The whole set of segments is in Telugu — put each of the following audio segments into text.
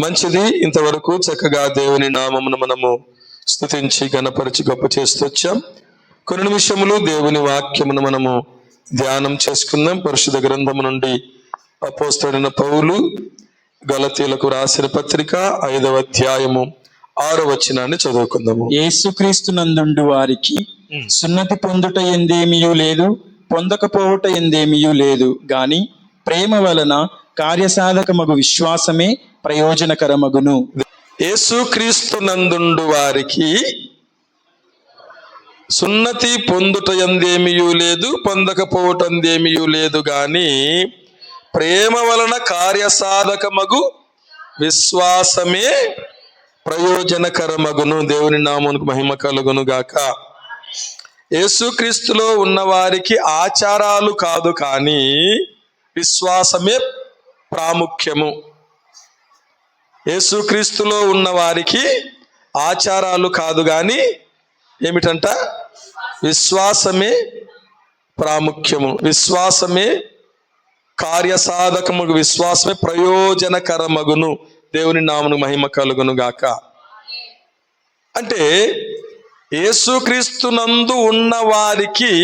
మంచిది. ఇంతవరకు చక్కగా దేవుని నామమును మనము స్తుతించి గణపరిచి గొప్ప చేస్తూ వచ్చాం. కొన్ని నిమిషములు దేవుని వాక్యమును మనము ధ్యానం చేసుకుందాం. పరిశుద్ధ గ్రంథము నుండి అపోస్తలుడైన పౌలు గలతీయులకు రాసిన పత్రిక 5వ అధ్యాయము 6వ వచనాన్ని చదువుకుందాము. యేసుక్రీస్తు నందుండు వారికి సున్నతి పొందుట ఎందేమియూ లేదు, పొందకపోవుట ఎందేమియూ లేదు గాని ప్రేమ వలన కార్యసాధకమగు విశ్వాసమే ప్రయోజనకరమగును. యేసుక్రీస్తు నందుండు వారికి సున్నతి పొందుట ఎందేమియూ లేదు, పొందకపోవటందేమియూ లేదు గాని ప్రేమ వలన కార్యసాధకమగు విశ్వాసమే ప్రయోజనకరమగును. దేవుని నామమునకు మహిమ కలుగును గాక. యేసుక్రీస్తులో ఉన్న వారికి ఆచారాలు కాదు కానీ విశ్వాసమే ప్రాముఖ్యము. యేసుక్రీస్తులో ఉన్న వారికి ఆచారాలు కాదు కానీ ఏమిటంట? విశ్వాసమే ప్రాముఖ్యము. విశ్వాసమే కార్యసాధకము, విశ్వాసమే ప్రయోజనకరమగును. దేవుని నామమునకు మహిమ కలుగును గాక. అంటే యేసుక్రీస్తునందు ఉన్న వారికి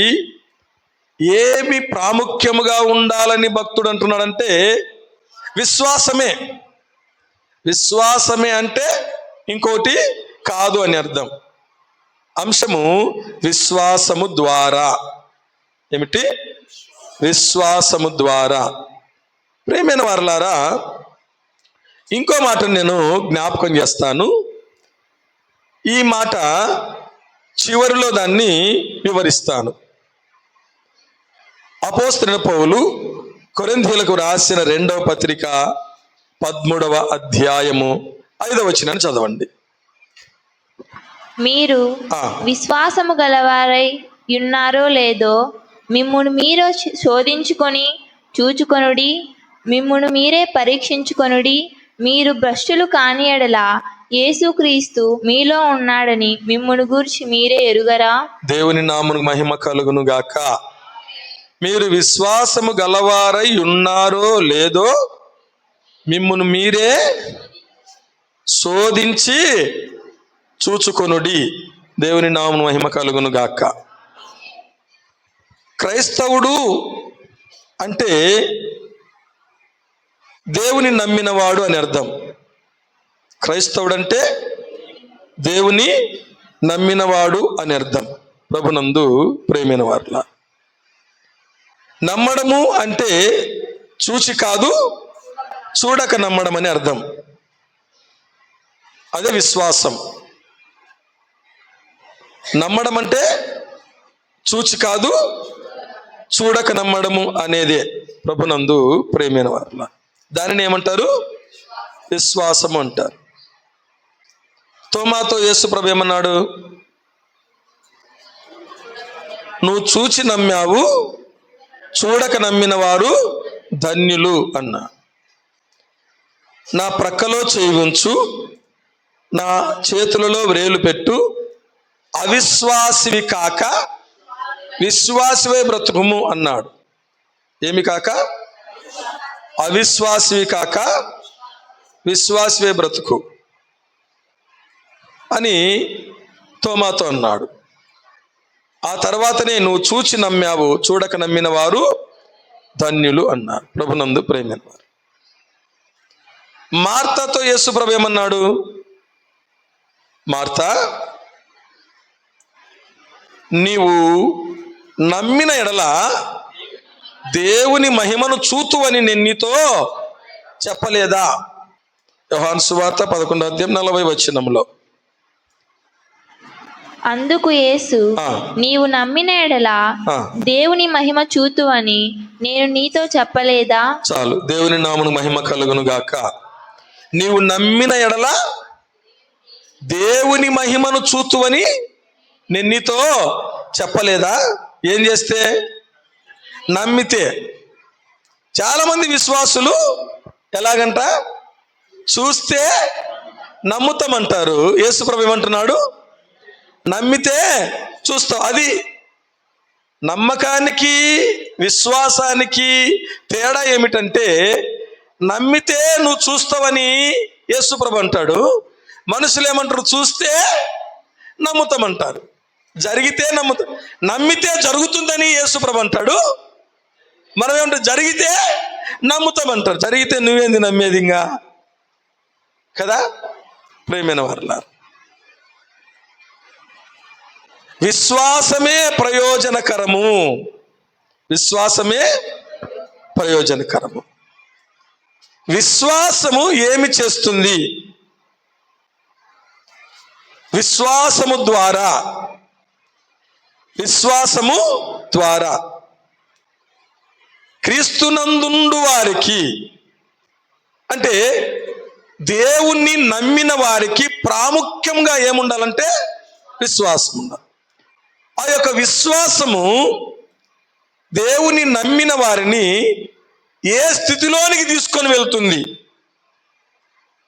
ఏమి ప్రాముఖ్యముగా ఉండాలని భక్తుడు అంటున్నాడంటే విశ్వాసమే. విశ్వాసమే అంటే ఇంకోటి కాదు అని అర్థం. అంశము విశ్వాసము ద్వారా. ఏమిటి? విశ్వాసము ద్వారా. ప్రియమైన వారలారా, ఇంకో మాటను నేను జ్ఞాపకం చేస్తాను. ఈ మాట చివరిలో దాన్ని వివరిస్తాను. అపోస్తలుడైన పౌలు కొరింథీయులకు రాసిన 2వ పత్రిక 13వ అధ్యాయము 5వ వచనాన్ని చదవండి. మీరు విశ్వాసము గలవారై ఉన్నారో లేదో మిమ్మును మీరు శోధించుకొని చూచుకొనుడి, మిమ్మును మీరే పరీక్షించుకొనుడి. మీరు భ్రష్టులు కాని యెడల యేసుక్రీస్తు మీలో ఉన్నాడని మిమ్మును గూర్చి మీరే ఎరుగరా? దేవుని నామమునకు మహిమ కలుగును గాక. మీరు విశ్వాసము గలవారై ఉన్నారో లేదో మిమ్మును మీరే శోధించి చూచుకొనుడి. దేవుని నామమునకు మహిమ కలుగును గాక. క్రైస్తవుడు అంటే దేవుని నమ్మినవాడు అని అర్థం. క్రైస్తవుడు అంటే దేవుని నమ్మినవాడు అని అర్థం. ప్రభునందు ప్రియమైన వారులా, నమ్మడము అంటే చూచి కాదు, చూడక నమ్మడం అని అర్థం. అదే విశ్వాసం. నమ్మడం అంటే చూచి కాదు, చూడక నమ్మడము అనేదే ప్రభునందు ప్రియమైన వారులా. దానిని ఏమంటారు? విశ్వాసము అంటారు. తోమాతో యేసు ప్రభు ఏమన్నాడు? నువ్వు చూచి నమ్మావు, చూడక నమ్మిన వారు ధన్యులు అన్నా. నా ప్రక్కలో చేయి ఉంచు, నా చేతులలో వ్రేలు పెట్టు, అవిశ్వాసివి కాక విశ్వాసవే బ్రతుకుము అన్నాడు. ఏమి కాక? అవిశ్వాసివి కాక విశ్వాసవే బ్రతుకు అని తోమాతో అన్నాడు. ఆ తర్వాతనే నువ్వు చూచి నమ్మావు, చూడక నమ్మిన వారు ధన్యులు అన్నారు. ప్రభునందు ప్రేమైన వారు. మార్తాతో యేసు ప్రభు ఏమన్నాడు? మార్తా, నీవు నమ్మిన ఎడల దేవుని మహిమను చూతువని నేను నీతో చెప్పలేదా? యోహాను సువార్త 11వ అధ్యాయం 40వ వచనంలో. అందుకు యేసు, నీవు నమ్మిన ఎడల దేవుని మహిమ చూతువని నేను నీతో చెప్పలేదా? చాలు. దేవుని నామమునకు మహిమ కలుగును గాక. నీవు నమ్మిన ఎడల దేవుని మహిమను చూతువని నేను నీతో చెప్పలేదా? ఏం చేస్తే? నమ్మితే. చాలా మంది విశ్వాసులు ఎలాగంట? చూస్తే నమ్ముతామంటారు. యేసు ప్రభు ఏమంటున్నాడు? నమ్మితే చూస్తావు. అది నమ్మకానికి విశ్వాసానికి తేడా ఏమిటంటే, నమ్మితే నువ్వు చూస్తావని యేసుప్రభు అంటాడు, మనుషులు ఏమంటారు? చూస్తే నమ్ముతామంటారు, జరిగితే నమ్మితే జరుగుతుందని యేసుప్రభు అంటాడు. మనం ఏమంటారు? జరిగితే నమ్ముతామంటారు. జరిగితే నువ్వేంది నమ్మేది ఇంకా కదా? ప్రియమైన వారలారా, విశ్వాసమే ప్రయోజనకరము. విశ్వాసమే ప్రయోజనకరము. విశ్వాసము ఏమి చేస్తుంది? విశ్వాసము ద్వారా క్రీస్తునందుండు వారికి, అంటే దేవుణ్ణి నమ్మిన వారికి ప్రాముఖ్యంగా ఏముండాలంటే విశ్వాసం ఉండాలి. ఆ యొక్క విశ్వాసము దేవుని నమ్మిన వారిని ఏ స్థితిలోనికి తీసుకొని వెళ్తుంది?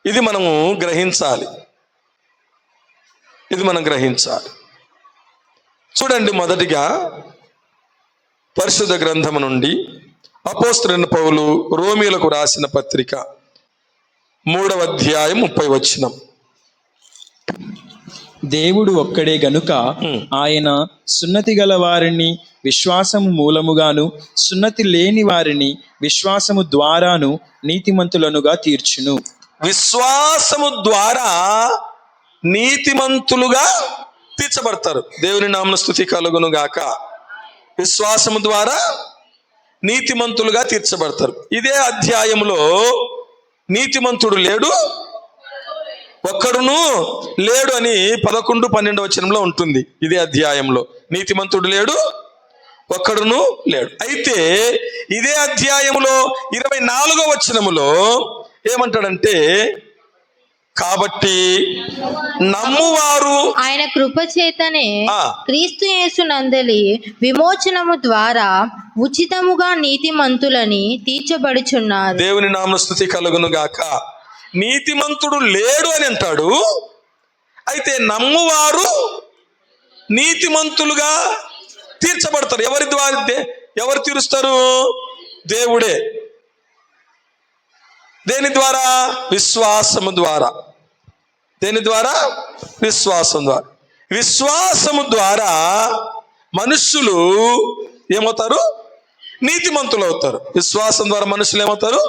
ఇది మనము గ్రహించాలి. చూడండి, మొదటిగా పరిశుద్ధ గ్రంథము నుండి అపోస్తలుడైన పౌలు రోమీయులకు రాసిన పత్రిక 3వ అధ్యాయం 30వ వచనం. దేవుడు ఒక్కడే గనుక ఆయన సున్నతి గల వారిని విశ్వాసము మూలముగాను, సున్నతి లేని వారిని విశ్వాసము ద్వారాను నీతిమంతులనుగా తీర్చును. విశ్వాసము ద్వారా నీతిమంతులుగా తీర్చబడతారు. దేవుని నామమున స్తుతి కలుగును గాక. విశ్వాసము ద్వారా నీతిమంతులుగా తీర్చబడతారు. ఇదే అధ్యాయంలో నీతిమంతుడు లేడు, ఒక్కడును లేడు అని 11-12 వచనంలో ఉంటుంది. ఇదే అధ్యాయంలో నీతిమంతుడు లేడు, ఒక్కడును లేడు. అయితే ఇదే అధ్యాయంలో 24వ వచనములో ఏమంటాడంటే, కాబట్టి నమ్మువారు ఆయన కృప చేతనే క్రీస్తు యేసు నందలి విమోచనము ద్వారా ఉచితముగా నీతిమంతులని తీర్చబడుచున్నారు. దేవుని నామమున స్తుతి కలుగును గాక. నీతిమంతుడు లేడు అని అంటాడు. అయితే నమ్మువారు నీతిమంతులుగా తీర్చబడతారు. ఎవరి ద్వారా? ఎవరు తీరుస్తారు? దేవుడే. దేని ద్వారా? విశ్వాసము ద్వారా. దేని ద్వారా? విశ్వాసం ద్వారా. విశ్వాసము ద్వారా మనుష్యులు ఏమవుతారు? నీతిమంతులు అవుతారు. విశ్వాసం ద్వారా మనుషులు ఏమవుతారు?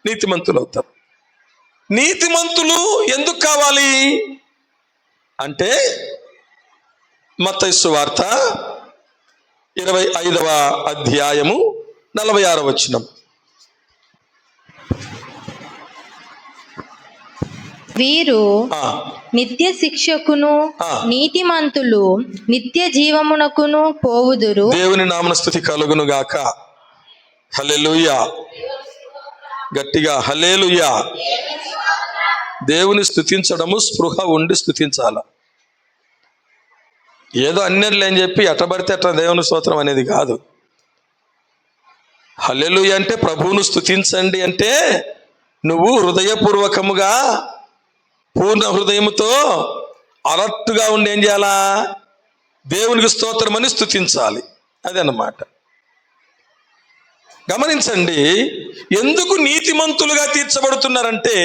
నీతిమంతులు అవుతారు. నీతిమంతులు ఎందుకు కావాలి అంటే, మత్తయి సువార్త 25వ అధ్యాయము 46వ వచనం. వీరు నిత్య శిక్షకును నీతిమంతులు నిత్య జీవమునకును పోవుదురు. దేవుని నామమున స్తుతి కలుగును గాక. హల్లెలూయా. గట్టిగా హల్లెలూయా. దేవుని స్తుతించడము స్పృహ ఉండి స్తుతించాల. ఏదో అన్నిళ్ళు అని చెప్పి ఎట్టబడితే అట్లా దేవుని స్తోత్రం అనేది కాదు. హల్లెలూయా అంటే ప్రభువును స్తుతించండి అంటే నువ్వు హృదయపూర్వకముగా పూర్ణ హృదయముతో అలర్ట్గా ఉండి ఏం చేయాలా? దేవునికి స్తోత్రం అని స్తుతించాలి. అదన్నమాట. గమనించండి, ఎందుకు నీతిమంతులుగా తీర్చబడుతున్నారంటే,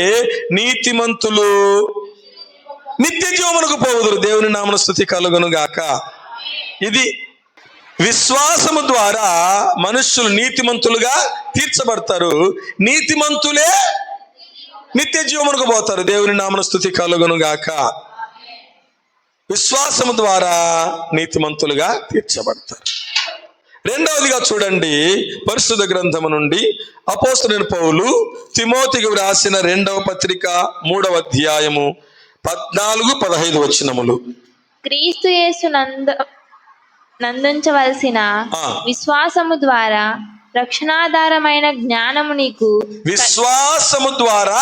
నీతిమంతులు నిత్య జీవమునకు పోవుదురు. దేవుని నామమున స్తుతి కలుగును గాక. ఇది విశ్వాసము ద్వారా మనుష్యులు నీతిమంతులుగా తీర్చబడతారు. నీతిమంతులే నిత్య జీవమునకు పోతారు. దేవుని నామమున స్తుతి కలుగును గాక. విశ్వాసము ద్వారా నీతిమంతులుగా తీర్చబడతారు. రెండవదిగా చూడండి, పరిశుద్ధ గ్రంథము నుండి అపోస్తలుడైన పౌలు తిమోతికి వ్రాసిన 2వ పత్రిక 3వ అధ్యాయము 14-15 వచనములు. క్రీస్తు యేసు నందుంచవలసిన విశ్వాసము ద్వారా రక్షణాధారమైన జ్ఞానము నీకు, విశ్వాసము ద్వారా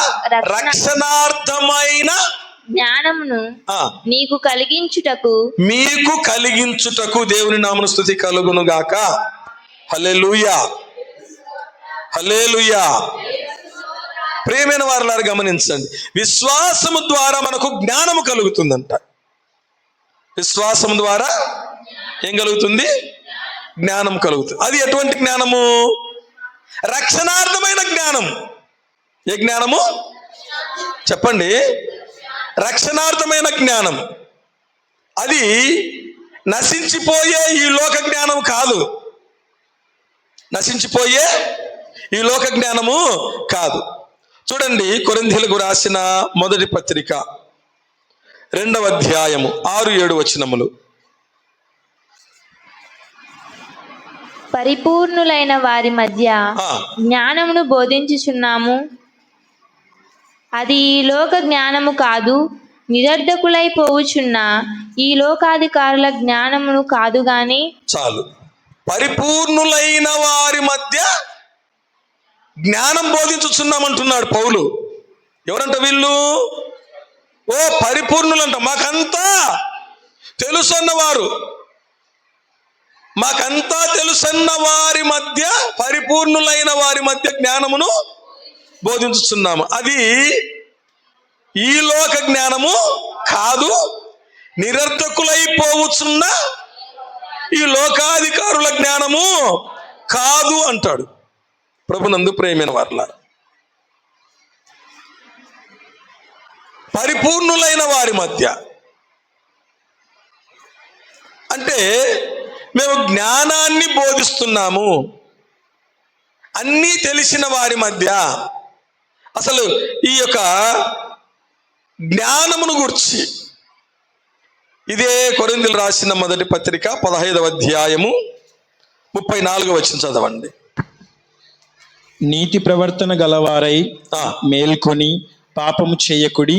రక్షణార్థమైన జ్ఞానమును నీకు కలిగించుటకు, మీకు కలిగించుటకు. దేవుని నామమున స్తుతి కలుగును గాక. హల్లెలూయా. హల్లెలూయా. ప్రియమైన వారలారా గమనించండి, విశ్వాసము ద్వారా మనకు జ్ఞానము కలుగుతుందంట. విశ్వాసము ద్వారా ఏం కలుగుతుంది? జ్ఞానం కలుగుతుంది. అది ఎటువంటి జ్ఞానము? రక్షణార్థమైన జ్ఞానం. ఏ జ్ఞానము? చెప్పండి, రక్షణార్థమైన జ్ఞానం. అది నశించిపోయే ఈ లోక జ్ఞానం కాదు. నశించిపోయే ఈ లోక జ్ఞానము కాదు. చూడండి, కొరింథీయులకు రాసిన మొదటి పత్రిక 2వ అధ్యాయము 6-7 వచనములు. పరిపూర్ణులైన వారి మధ్య జ్ఞానమును బోధించుచున్నాము. అది ఈ లోక జ్ఞానము కాదు, నిరర్ధకులైపోవుచున్న ఈ లోకాధికారుల జ్ఞానమును కాదు గాని. చాలు. పరిపూర్ణులైన వారి మధ్య జ్ఞానం బోధించుచున్నామంటున్నాడు పౌలు. ఎవరంట వీళ్ళు? ఓ పరిపూర్ణులంట, మాకంతా తెలుసన్నవారు. మాకంతా తెలుసన్న వారి మధ్య, పరిపూర్ణులైన వారి మధ్య జ్ఞానమును బోధించుచున్నాము. అది ఈ లోక జ్ఞానము కాదు, నిరర్ధకులైపోవచ్చున్న ఈ లోకాధికారుల జ్ఞానము కాదు అంటాడు. ప్రభునందు ప్రియమైన వారలారా, పరిపూర్ణులైన వారి మధ్య అంటే మేము జ్ఞానాన్ని బోధిస్తున్నాము. అన్నీ తెలిసిన వారి మధ్య అసలు ఈ యొక్క జ్ఞానమును గురించి, ఇదే కొరింథీయులు రాసిన మొదటి పత్రిక 15వ అధ్యాయము 34వ వచనం చదవండి. నీతి ప్రవర్తన గలవారై మేల్కొని పాపము చేయకుడి.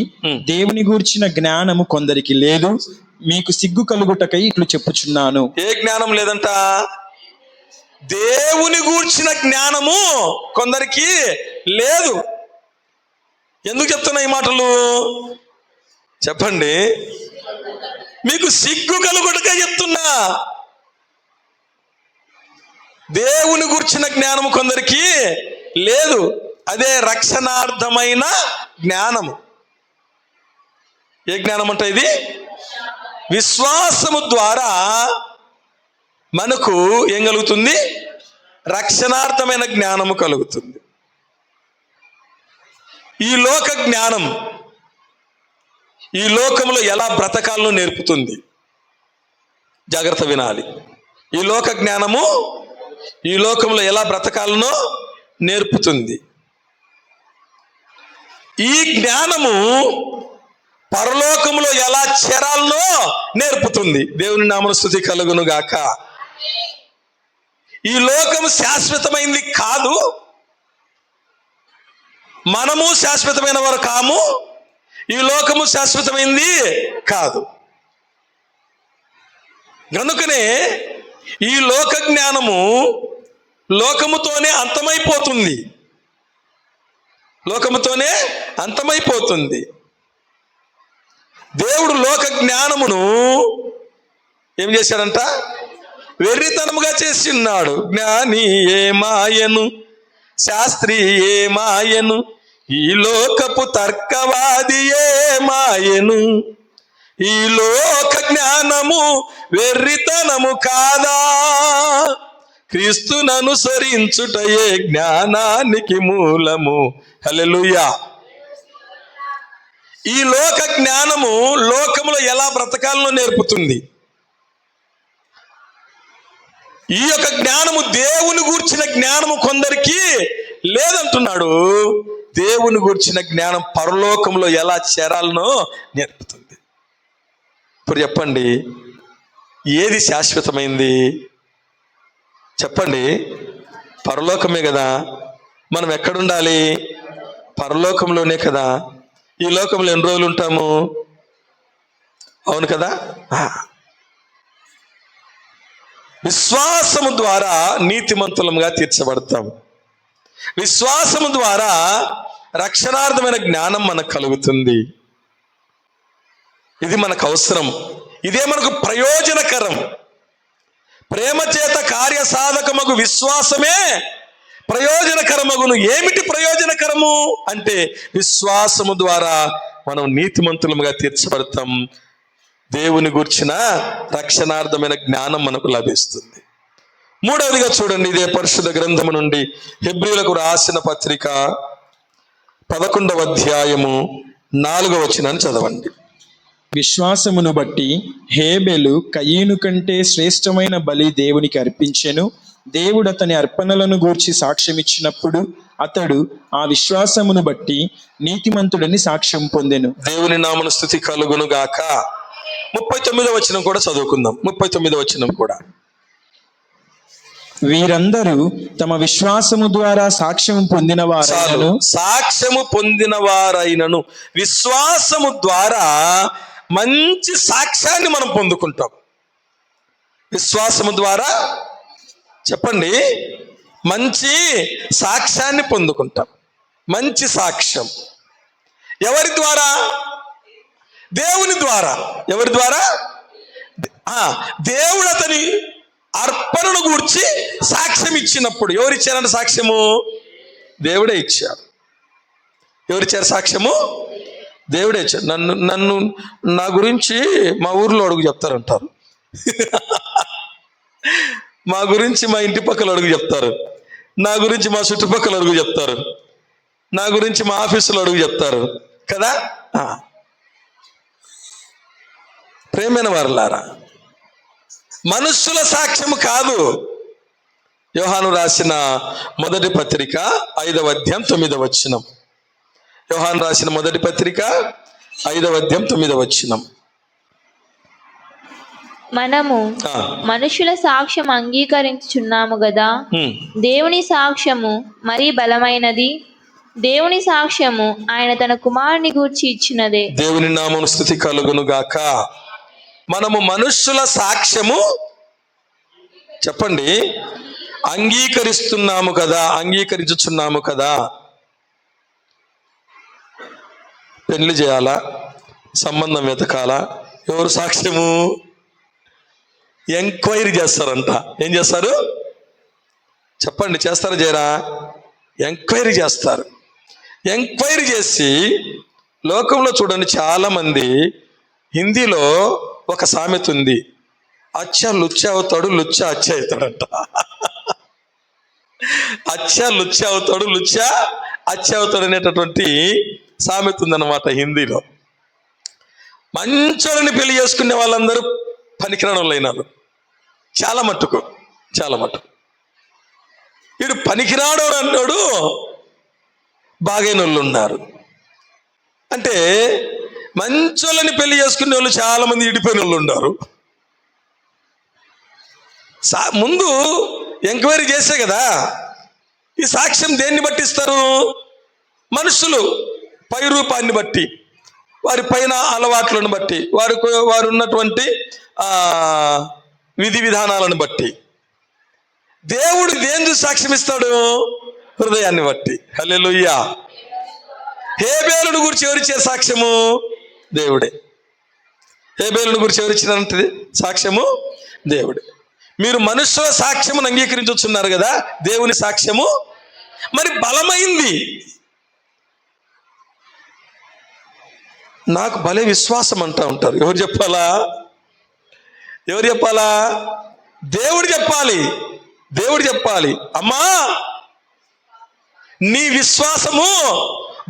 దేవుని గూర్చిన జ్ఞానము కొందరికి లేదు, మీకు సిగ్గు కలుగుటకై ఇట్లు చెప్పుచున్నాను. ఏ జ్ఞానం లేదంట? దేవుని గూర్చిన జ్ఞానము కొందరికి లేదు. ఎందుకు చెప్తున్నా ఈ మాటలు? చెప్పండి, మీకు సిగ్గు కలుగుటకై చెప్తున్నా. దేవుని గూర్చిన జ్ఞానము కొందరికి లేదు. అదే రక్షణార్థమైన జ్ఞానము. ఏ జ్ఞానం అంటే ఇది? విశ్వాసము ద్వారా మనకు ఏం కలుగుతుంది? రక్షణార్థమైన జ్ఞానము కలుగుతుంది. ఈ లోక జ్ఞానం ఈ లోకంలో ఎలా బ్రతకాలను నేర్పుతుంది. జాగ్రత్త వినాలి. ఈ లోక జ్ఞానము ఈ లోకంలో ఎలా బ్రతకాలనో నేర్పుతుంది. ఈ జ్ఞానము పరలోకములో ఎలా చేరాలనో నేర్పుతుంది. దేవుని నామమున స్తుతి కలుగును గాక. ఈ లోకము శాశ్వతమైంది కాదు, మనము శాశ్వతమైన వారు కాము. ఈ లోకము శాశ్వతమైంది కాదు. కనుకనే ఈ లోక జ్ఞానము లోకముతోనే అంతమైపోతుంది. లోకముతోనే అంతమైపోతుంది. దేవుడు లోక జ్ఞానమును ఏం చేశాడంట? వెర్రితనముగా చేసి ఉన్నాడు. జ్ఞాని ఏ మాయను, శాస్త్రి ఏ మాయను, ఈ లోకపు తర్కవాది ఏ మాయను. ఈ లోక జ్ఞానము వెర్రితనము కాదా, క్రీస్తును అనుసరించుటయే జ్ఞానానికి మూలము. హల్లెలూయా. ఈ లోక జ్ఞానము లోకములో ఎలా బ్రతకాలనో నేర్పుతుంది. ఈ యొక్క జ్ఞానము, దేవుని గూర్చిన జ్ఞానము కొందరికి లేదంటున్నాడు. దేవుని గూర్చిన జ్ఞానం పరలోకంలో ఎలా చేరాలనో నేర్పుతుంది. ఇప్పుడు చెప్పండి, ఏది శాశ్వతమైంది? చెప్పండి. పరలోకమే కదా. మనం ఎక్కడుండాలి? పరలోకంలోనే కదా. ఈ లోకంలో ఎన్ని రోజులు ఉంటాము? అవును కదా. విశ్వాసము ద్వారా నీతిమంతులముగా తీర్చబడతాం. విశ్వాసము ద్వారా రక్షణార్థమైన జ్ఞానం మనకు కలుగుతుంది. ఇది మనకు అవసరం. ఇదే మనకు ప్రయోజనకరం. ప్రేమ చేత కార్య సాధకమగు విశ్వాసమే ప్రయోజనకరమగును. ఏమిటి ప్రయోజనకరము అంటే, విశ్వాసము ద్వారా మనం నీతిమంతులముగా తీర్చబడతాం. దేవుని గూర్చిన రక్షణార్థమైన జ్ఞానం మనకు లభిస్తుంది. మూడవదిగా చూడండి, ఇదే పరిశుద్ధ గ్రంథము నుండి హెబ్రీయులకు రాసిన పత్రిక 11వ అధ్యాయము 4వ వచనాన్ని చదవండి. విశ్వాసమును బట్టి హేబెలు కయీను కంటే శ్రేష్టమైన బలి దేవునికి అర్పించెను. దేవుడు అతని అర్పణలను గూర్చి సాక్ష్యమిచ్చినప్పుడు అతడు ఆ విశ్వాసమును బట్టి నీతిమంతుడని సాక్ష్యం పొందెను. దేవుని నామమున స్తుతి కలుగును గాక. 39వ వచనం కూడా చదువుకుందాం. 39వ వచనం కూడా. వీరందరూ తమ విశ్వాసము ద్వారా సాక్ష్యం పొందిన వారు. సాక్ష్యము పొందిన వారైనను, విశ్వాసము ద్వారా మంచి సాక్ష్యాన్ని మనం పొందుకుంటాం. విశ్వాసము ద్వారా చెప్పండి, మంచి సాక్ష్యాన్ని పొందుకుంటాం. మంచి సాక్ష్యం ఎవరి ద్వారా? దేవుని ద్వారా. ఎవరి ద్వారా? దేవుడు అతని అర్పణను గూర్చి సాక్ష్యం ఇచ్చినప్పుడు. ఎవరిచ్చారంటే సాక్ష్యము? దేవుడే ఇచ్చారు. ఎవరిచ్చారు సాక్ష్యము? దేవుడే ఇచ్చారు. నన్ను నా గురించి మా ఊర్లో అడుగు చెప్తారంటారు, మా గురించి మా ఇంటి పక్కల అడుగు చెప్తారు, నా గురించి మా చుట్టుపక్కల అడుగు చెప్తారు, నా గురించి మా ఆఫీసులో అడుగు చెప్తారు కదా. ప్రేమైన వారలారా, మనుష్యుల సాక్ష్యము కాదు. యోహాను రాసిన మొదటి పత్రిక 5వ అధ్యాయం 9వ వచనం. యోహాను రాసిన మొదటి పత్రిక 5వ అధ్యాయం 9వ వచనం. మనము మనుషుల సాక్ష్యం అంగీకరించుచున్నాము గదా, దేవుని సాక్ష్యము మరీ బలమైనది. దేవుని సాక్ష్యము ఆయన తన కుమారుని గూర్చి ఇచ్చినదే. దేవుని నామమున స్తుతి కలుగును గాక. మనము మనుష్యుల సాక్ష్యము చెప్పండి అంగీకరిస్తున్నాము కదా, అంగీకరించుచున్నాము కదా. పెళ్లి చేయాలా, సంబంధం వెతకాలా, ఎవరు సాక్ష్యము? ఎంక్వైరీ చేస్తారంట. ఏం చేస్తారు చెప్పండి? చేస్తారా చేయరా? ఎంక్వైరీ చేస్తారు. ఎంక్వైరీ చేసి లోకంలో చూడండి, చాలామంది హిందీలో ఒక సామెత ఉంది, అచ్చ లుచ్చ అవుతాడు, లుచ్చ అచ్చ అవుతాడంట. అచ్చ లుచ్చ అవుతాడు, లుచ్చ అచ్చ అవుతాడు అనేటటువంటి సామెత ఉందన్నమాట హిందీలో. మంచోళ్ళని పెళ్లి చేసుకునే వాళ్ళందరూ పనికిరాని వాళ్ళు అయినారు. చాలా మట్టుకు. వీడు పనికిరాడు అన్నాడు, బాగైన వాళ్ళు ఉన్నారు. అంటే మంచోళ్ళని పెళ్లి చేసుకునే వాళ్ళు చాలా మంది ఇడిపోయిన వాళ్ళు ఉన్నారు. ముందు ఎంక్వైరీ చేసే కదా ఈ సాక్ష్యం. దేన్ని బట్టి ఇస్తారు? మనుషులు పై రూపాన్ని బట్టి, వారి పైన అలవాట్లను బట్టి, వారు ఉన్నటువంటి విధి విధానాలను బట్టి. దేవుడు దేని సాక్ష్యం ఇస్తాడు? హృదయాన్ని బట్టి. హల్లెలూయా. హేబేలును గురించి ఎవరిచ్చే సాక్ష్యము? దేవుడే. హేబేలును గురించి ఎవరిచ్చినంటే సాక్ష్యము? దేవుడే. మీరు మనుష్యుల సాక్ష్యమును అంగీకరించుచున్నారు కదా, దేవుని సాక్ష్యము మరి బలమైంది. నాకు భలే విశ్వాసం అంటా ఉంటారు. ఎవరు చెప్పాలా? దేవుడు చెప్పాలి. దేవుడు చెప్పాలి, అమ్మా నీ విశ్వాసము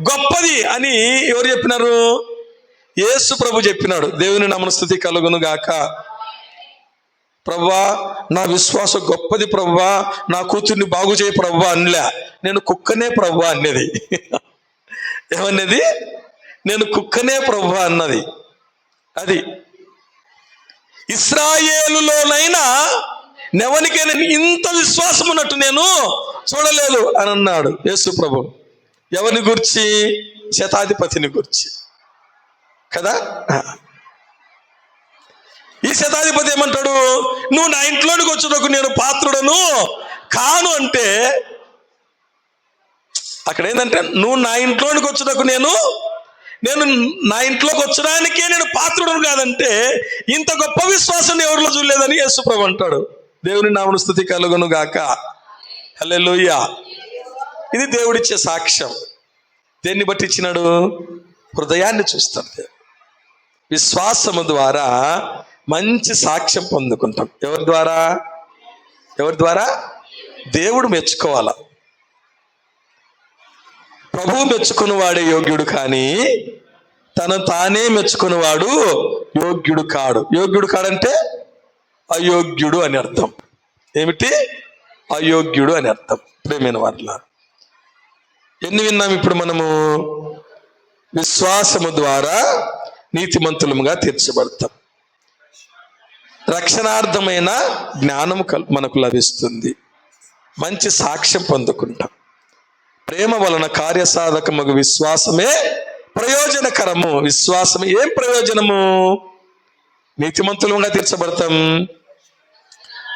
గొప్పది అని. ఎవరు చెప్పినారు? యేసు ప్రభు చెప్పినాడు. దేవుని నామమున స్తుతి కలుగును గాక. ప్రభువా, నా విశ్వాసం గొప్పది ప్రభువా, నా కూతుర్ని బాగు చేయి ప్రభువా అనిలే. నేను కుక్కనే ప్రభువా అన్నది. ఏమన్నది? నేను కుక్కనే ప్రభువా అన్నది. అది ఇశ్రాయేలులోనైనా నెవనికైనా ఇంత విశ్వాసం ఉన్నట్టు నేను చూడలేదు అని అన్నాడు యేసు ప్రభు. ఎవరిని గురించి? శతాధిపతిని గురించి కదా. ఈ శతాధిపతి ఏమంటాడు? నువ్వు నా ఇంట్లోనికి వచ్చుటకు నేను పాత్రుడను కాను అంటే, అక్కడ ఏంటంటే నువ్వు నా ఇంట్లోనికి వచ్చుటకు నేను నా ఇంట్లోకి వచ్చడానికే నేను పాత్రుడను కాదంటే, ఇంత గొప్ప విశ్వాసం ఎవరిలో చూడలేదని యేసు ప్రభు అంటాడు. దేవుని నామమున స్తుతి కలుగును గాక. హల్లెలూయా. ఇది దేవుడిచ్చే సాక్ష్యం. దేన్ని బట్టి ఇచ్చినాడు? హృదయాన్ని చూస్తాడు. విశ్వాసము ద్వారా మంచి సాక్ష్యం పొందుకుంటాం. ఎవరి ద్వారా? దేవుడు మెచ్చుకోవాలా. ప్రభువు మెచ్చుకుని వాడే యోగ్యుడు, కానీ తను తానే మెచ్చుకునేవాడు యోగ్యుడు కాడు. యోగ్యుడు కాడంటే అయోగ్యుడు అని అర్థం. ఏమిటి? అయోగ్యుడు అని అర్థం. ప్రేమైన వారులారా, ఎన్ని విన్నాం ఇప్పుడు మనము? విశ్వాసము ద్వారా నీతిమంతులముగా తీర్చబడతాం. రక్షణార్థమైన జ్ఞానము మనకు లభిస్తుంది. మంచి సాక్ష్యం పొందుకుంటాం. ప్రేమ వలన కార్యసాధకముగు విశ్వాసమే ప్రయోజనకరము. విశ్వాసమే ఏం ప్రయోజనము? నీతిమంతులుగా తీర్చబడతాం,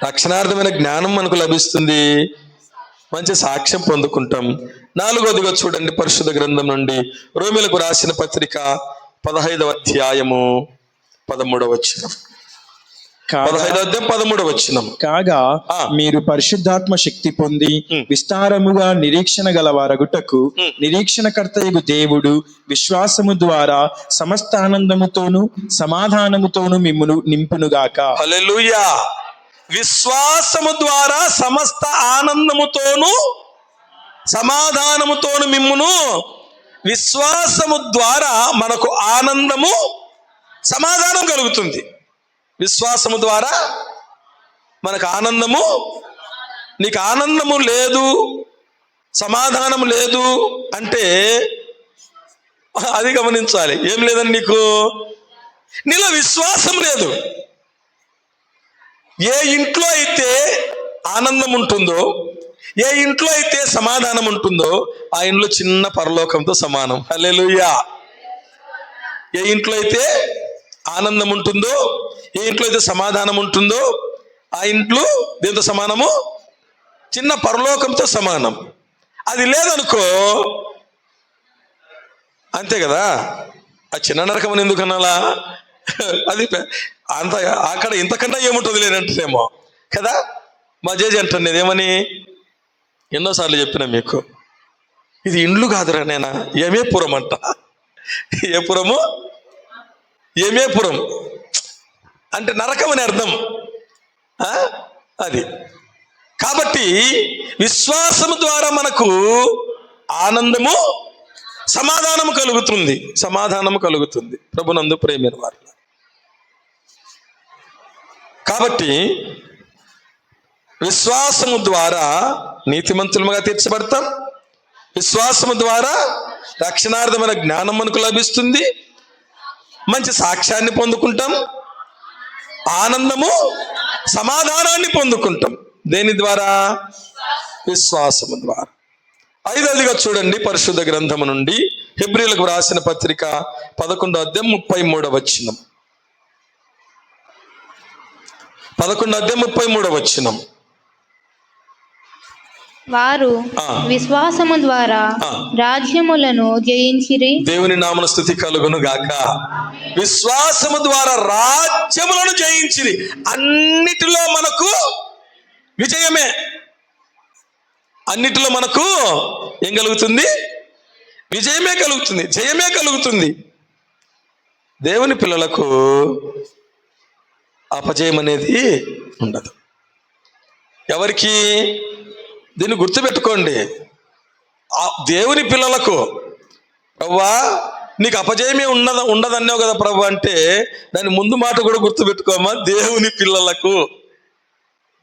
రక్షణార్థమైన జ్ఞానం మనకు లభిస్తుంది, మంచి సాక్ష్యం పొందుకుంటాం. 4వదిగా చూడండి, పరిశుద్ధ గ్రంథం నుండి రోమీయులకు రాసిన పత్రిక 15వ అధ్యాయము 13వ వచనం. 15వ అధ్యాయం 13వ వచనం. కాగా మీరు పరిశుద్ధాత్మ శక్తి పొంది విస్తారముగా నిరీక్షణ గలవారగుటకు నిరీక్షణకర్తయగు దేవుడు విశ్వాసము ద్వారా సమస్త ఆనందముతోను సమాధానముతోను మిమ్మును నింపునుగాక. హల్లెలూయా. విశ్వాసము ద్వారా సమస్త ఆనందముతోను సమాధానముతోను మిమ్మును. విశ్వాసము ద్వారా మనకు ఆనందము సమాధానం కలుగుతుంది. విశ్వాసము ద్వారా మనకు ఆనందము. నీకు ఆనందము లేదు, సమాధానం లేదు అంటే అది గమనించాలి. ఏం లేదని నీకు? నీలో విశ్వాసం లేదు. ఏ ఇంట్లో అయితే ఆనందం ఉంటుందో, ఏ ఇంట్లో అయితే సమాధానం ఉంటుందో ఆ ఇంట్లో చిన్న పరలోకంతో సమానం. హల్లెలూయా. ఏ ఇంట్లో అయితే ఆనందం ఉంటుందో, ఏ ఇంట్లో అయితే సమాధానం ఉంటుందో ఆ ఇంట్లో దేంతో సమానము? చిన్న పరలోకంతో సమానం. అది లేదనుకో అంతే కదా. ఆ చిన్న నరకమని ఎందుకు అనాలా? అది అంత అక్కడ ఇంతకన్నా ఏముంటుంది లేనంటేమో కదా. మా జేజీ అంటాను ఏమని, ఎన్నోసార్లు చెప్పినా మీకు, ఇది ఇండ్లు కాదురా నేనా, యమేపురం అంట. ఏ పురము? యమేపురం అంటే నరకం అని అర్థం. అది కాబట్టి విశ్వాసము ద్వారా మనకు ఆనందము సమాధానము కలుగుతుంది. సమాధానము కలుగుతుంది ప్రభునందు ప్రేమైన వారు. కాబట్టి విశ్వాసము ద్వారా నీతిమంతులుగా తీర్చబడతాం. విశ్వాసము ద్వారా రక్షణార్థమైన జ్ఞానం మనకు లభిస్తుంది. మంచి సాక్ష్యాన్ని పొందుకుంటాం. ఆనందము సమాధానాన్ని పొందుకుంటాం. దేని ద్వారా? విశ్వాసము ద్వారా. 5వదిగా చూడండి, పరిశుద్ధ గ్రంథము నుండి హెబ్రీయులకు రాసిన పత్రిక 11వ అధ్యాయం 33వ వచనం. 11వ అధ్యాయం 33వ వచనం. వారు విశ్వాసము ద్వారా రాజ్యములను జయించిరి. దేవుని నామమున స్తుతి కలుగును గాక. విశ్వాసము ద్వారా రాజ్యములను జయించిరి. అన్నిటిలో మనకు విజయమే. అన్నిటిలో మనకు ఏం కలుగుతుంది? విజయమే కలుగుతుంది, జయమే కలుగుతుంది. దేవుని పిల్లలకు అపజయం అనేది ఉండదు. ఎవరికి? దీన్ని గుర్తుపెట్టుకోండి. దేవుని పిల్లలకు, ప్రవ్వా నీకు అపజయమే ఉండదన్నావు కదా ప్రభు అంటే దాని ముందు మాట కూడా గుర్తుపెట్టుకోమా. దేవుని పిల్లలకు,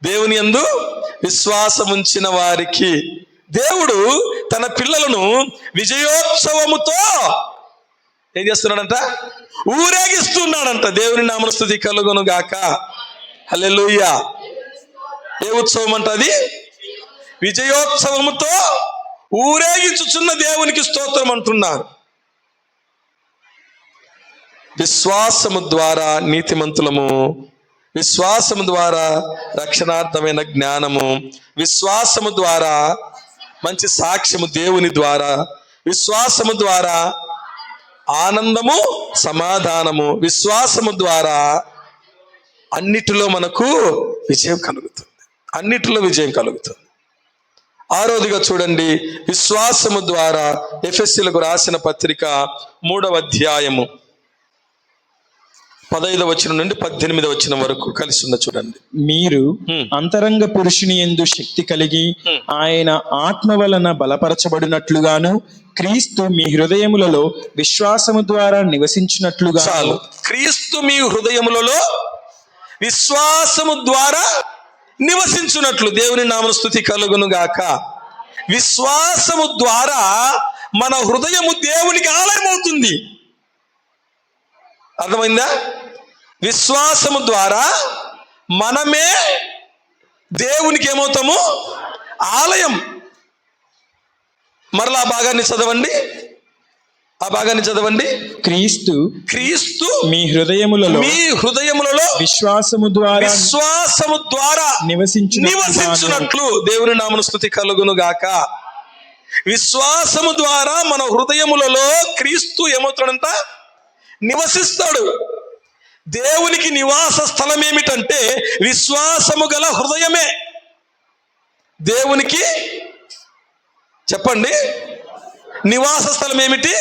దేవుని యందు విశ్వాసం ఉంచిన వారికి దేవుడు తన పిల్లలను విజయోత్సవముతో ఏం చేస్తున్నాడంట? ఊరేగిస్తున్నాడంట. దేవుని నామమున స్తుతి కలుగును గాక. హల్లెలూయా. ఏ ఉత్సవం అంట అది? విజయోత్సవముతో ఊరేగించుచున్న దేవునికి స్తోత్రం అంటున్నారు. విశ్వాసము ద్వారా నీతిమంతులము, విశ్వాసము ద్వారా రక్షణార్థమైన జ్ఞానము, విశ్వాసము ద్వారా మంచి సాక్ష్యము దేవుని ద్వారా, విశ్వాసము ద్వారా ఆనందము సమాధానము, విశ్వాసము ద్వారా అన్నిటిలో మనకు విజయం కలుగుతుంది. అన్నిటిలో విజయం కలుగుతుంది. 6వదిగా చూడండి, విశ్వాసము ద్వారా ఎఫెసీయులకు రాసిన పత్రిక 3వ అధ్యాయము 15వ వచనం నుండి 18వ వచనం వరకు కలిసి ఉన్న చూడండి. మీరు అంతరంగ పురుషుని యందు శక్తి కలిగి ఆయన ఆత్మ వలన బలపరచబడినట్లుగాను క్రీస్తు మీ హృదయములలో విశ్వాసము ద్వారా నివసించినట్లుగా. చాలు. క్రీస్తు మీ హృదయములలో విశ్వాసము ద్వారా నివసించున్నట్లు. దేవుని నామమున స్తుతి కలుగును గాక. విశ్వాసము ద్వారా మన హృదయము దేవునికి ఆలయం అవుతుంది. అర్థమైందా? విశ్వాసము ద్వారా మనమే దేవునికి ఏమవుతాము? ఆలయం. మరలా ఆ భాగాన్ని చదవండి. క్రీస్తు మీ హృదయములలో విశ్వాసము ద్వారా నివసించున్నట్లు. దేవుని నామమున స్తుతి కలుగును గాక. విశ్వాసము ద్వారా మన హృదయములలో క్రీస్తు ఏమవుతాడంట? నివసిస్తాడు. దేవునికి నివాస స్థలం ఏమిటంటే విశ్వాసము గల హృదయమే. దేవునికి చెప్పండి, నివాస స్థలం ఏమిటి?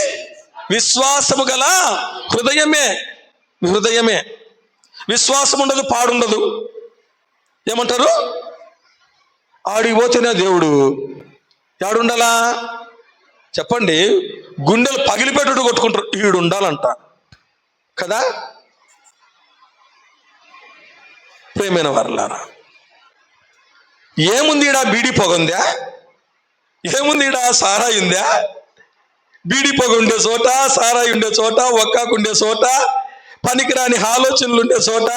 విశ్వాసము గల హృదయమే. విశ్వాసం ఉండదు, పాడుండదు. ఏమంటారు? ఆడికి పోతేనే దేవుడు. యాడుండాలా చెప్పండి? గుండెలు పగిలిపెట్టుడు కొట్టుకుంటారు. ఈడు ఉండాలంట కదా. ప్రేమైన వారలారా, ఏముంది ఈడ? బీడీ పొగ ఉందా? ఏముంది ఈడ? సారాయి ఉందా? బీడీ పొగ ఉండే చోట, సారాయి ఉండే చోట, ఒక్కాకు ఉండే చోట, పనికిరాని ఆలోచనలు ఉండే చోట